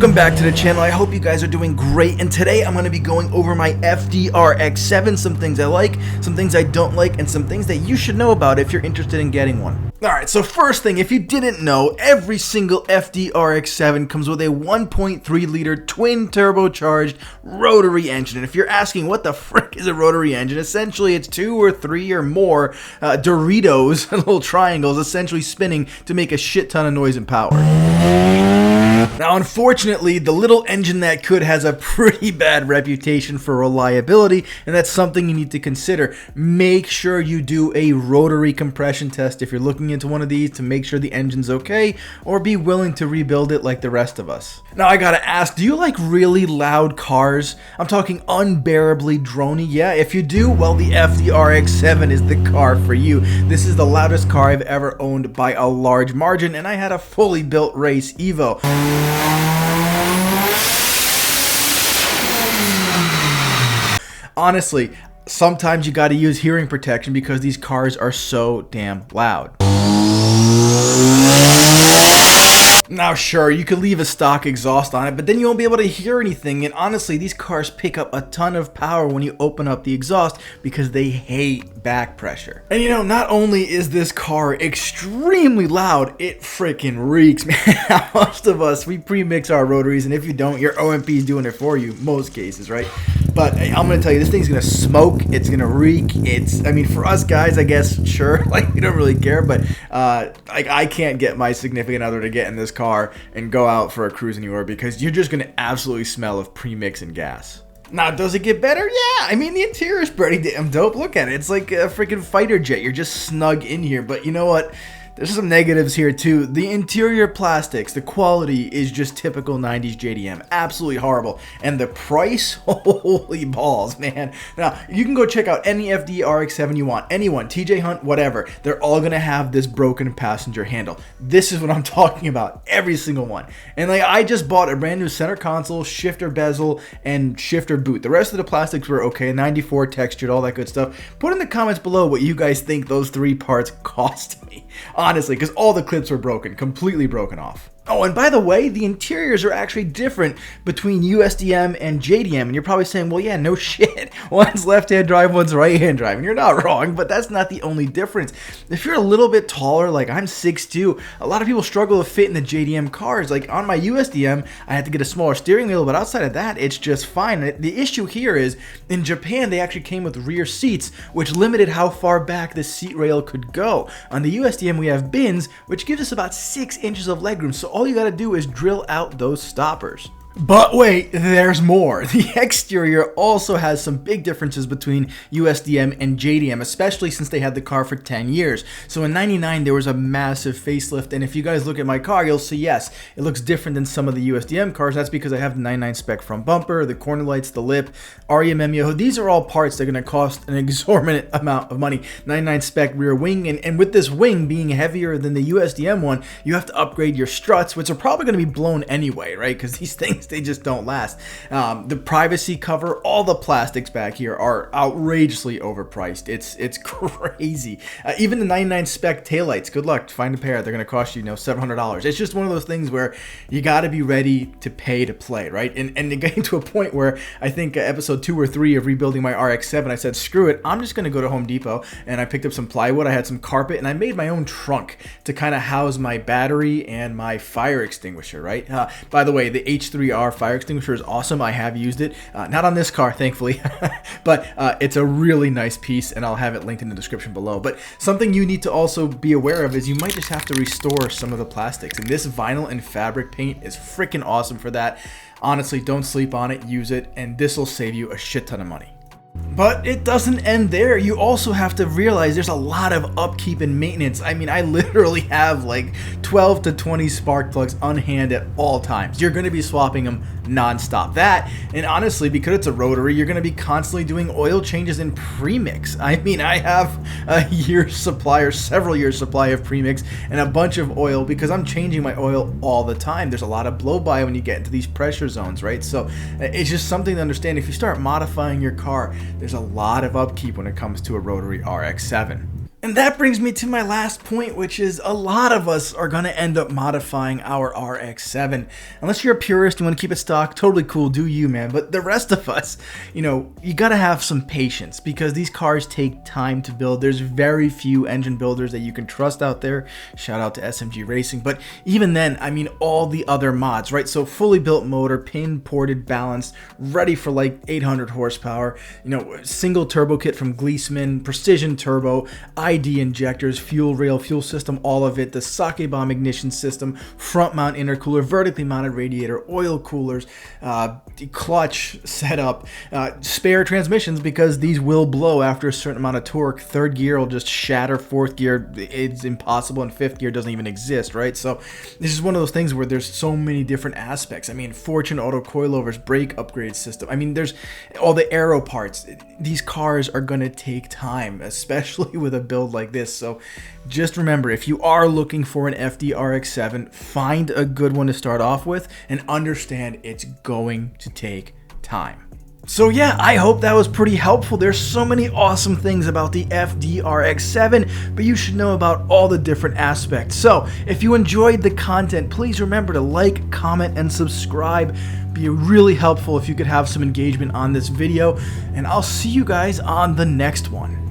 Welcome back to the channel. I hope you guys are doing great, and today I'm going to be going over my FD RX7, some things I like, some things I don't like, and some things that you should know about if you're interested in getting one. Alright, so first thing, if you didn't know, every single FD RX7 comes with a 1.3 liter twin turbocharged rotary engine, and if you're asking what the frick is a rotary engine, essentially it's 2 or 3 or more Doritos, little triangles, essentially spinning to make a shit ton of noise and power. Now, unfortunately, the little engine that could has a pretty bad reputation for reliability, and that's something you need to consider. Make sure you do a rotary compression test if you're looking into one of these to make sure the engine's okay, or be willing to rebuild it like the rest of us. Now, I gotta ask, do you like really loud cars? I'm talking unbearably droney. Yeah, if you do, well, the FD RX7 is the car for you. This is the loudest car I've ever owned by a large margin, and I had a fully built race Evo. Honestly, sometimes you gotta use hearing protection because these cars are so damn loud. Now sure, you could leave a stock exhaust on it, but then you won't be able to hear anything, and honestly, these cars pick up a ton of power when you open up the exhaust because they hate back pressure. And you know, not only is this car extremely loud, it freaking reeks, man. Most of us, we pre-mix our rotaries, and if you don't, your OMP is doing it for you, most cases, right? But I'm gonna tell you, this thing's gonna smoke, it's gonna reek, I mean, for us guys, I guess, sure, like, we don't really care, but like, I can't get my significant other to get in this car and go out for a cruise anywhere because you're just gonna absolutely smell of premix and gas. Now, does it get better? Yeah, I mean, the interior is pretty damn dope. Look at it, it's like a freaking fighter jet. You're just snug in here, but you know what? There's some negatives here too. The interior plastics, the quality is just typical 90s JDM. Absolutely horrible. And the price? Holy balls, man. Now, you can go check out any FD RX7 you want. Anyone, TJ Hunt, whatever. They're all going to have this broken passenger handle. This is what I'm talking about. Every single one. And like, I just bought a brand new center console, shifter bezel, and shifter boot. The rest of the plastics were okay. 94 textured, all that good stuff. Put in the comments below what you guys think those 3 parts cost me. Honestly, because all the clips were broken, completely broken off. Oh, and by the way, the interiors are actually different between USDM and JDM, and you're probably saying, well, yeah, no shit. One's left-hand drive, one's right-hand drive, and you're not wrong, but that's not the only difference. If you're a little bit taller, like I'm 6'2", a lot of people struggle to fit in the JDM cars. Like on my USDM, I had to get a smaller steering wheel, but outside of that, it's just fine. The issue here is, in Japan, they actually came with rear seats, which limited how far back the seat rail could go. On the USDM, we have bins, which gives us about 6 inches of legroom, so all you gotta do is drill out those stoppers. But wait, there's more. The exterior also has some big differences between USDM and JDM, especially since they had the car for 10 years. So in '99, there was a massive facelift, and if you guys look at my car, you'll see, yes, it looks different than some of the USDM cars. That's because I have the 99 spec front bumper, the corner lights, the lip, REM MEO. These are all parts that are going to cost an exorbitant amount of money. 99 spec rear wing, and with this wing being heavier than the USDM one, you have to upgrade your struts, which are probably going to be blown anyway, right? Because these things, they just don't last. The privacy cover, all the plastics back here are outrageously overpriced. It's crazy. Even the 99 spec taillights, good luck, find a pair. They're gonna cost you, $700. It's just one of those things where you got to be ready to pay to play, right? And getting to a point where I think episode 2 or 3 of rebuilding my RX7, I said, screw it, I'm just gonna go to Home Depot, and I picked up some plywood, I had some carpet, and I made my own trunk to kind of house my battery and my fire extinguisher, right? By the way, the H3R fire extinguisher is awesome. I have used it, not on this car, thankfully, but it's a really nice piece, and I'll have it linked in the description below. But something you need to also be aware of is you might just have to restore some of the plastics, and this vinyl and fabric paint is freaking awesome for that. Honestly, don't sleep on it, use it, and this will save you a shit ton of money. But it doesn't end there. You also have to realize there's a lot of upkeep and maintenance. I mean, I literally have like 12 to 20 spark plugs on hand at all times. You're going to be swapping them non-stop. That, and honestly, because it's a rotary, you're going to be constantly doing oil changes in premix. I mean, I have a year's supply or several years supply of premix and a bunch of oil because I'm changing my oil all the time. There's a lot of blow-by when you get into these pressure zones, right? So it's just something to understand. If you start modifying your car, there's a lot of upkeep when it comes to a rotary RX7. And that brings me to my last point, which is a lot of us are going to end up modifying our RX7. Unless you're a purist, you want to keep it stock, totally cool, do you, man. But the rest of us, you got to have some patience because these cars take time to build. There's very few engine builders that you can trust out there. Shout out to SMG Racing. But even then, I mean, all the other mods, right? So fully built motor, pin ported, balanced, ready for like 800 horsepower, single turbo kit from Gleaseman, precision turbo, ID injectors, fuel rail, fuel system, all of it, the Sakebomb Ignition System, front mount intercooler, vertically mounted radiator, oil coolers, clutch setup, spare transmissions because these will blow after a certain amount of torque. Third gear will just shatter, fourth gear it's impossible, and fifth gear doesn't even exist, right? So this is one of those things where there's so many different aspects. I mean, Fortune auto coilovers, brake upgrade system. I mean, there's all the aero parts. These cars are going to take time, especially with a build like this. So just remember, if you are looking for an FD RX7, find a good one to start off with and understand it's going to take time. So yeah, I hope that was pretty helpful. There's so many awesome things about the FD RX7, but you should know about all the different aspects. So if you enjoyed the content, please remember to like, comment, and subscribe. Be really helpful if you could have some engagement on this video, and I'll see you guys on the next one.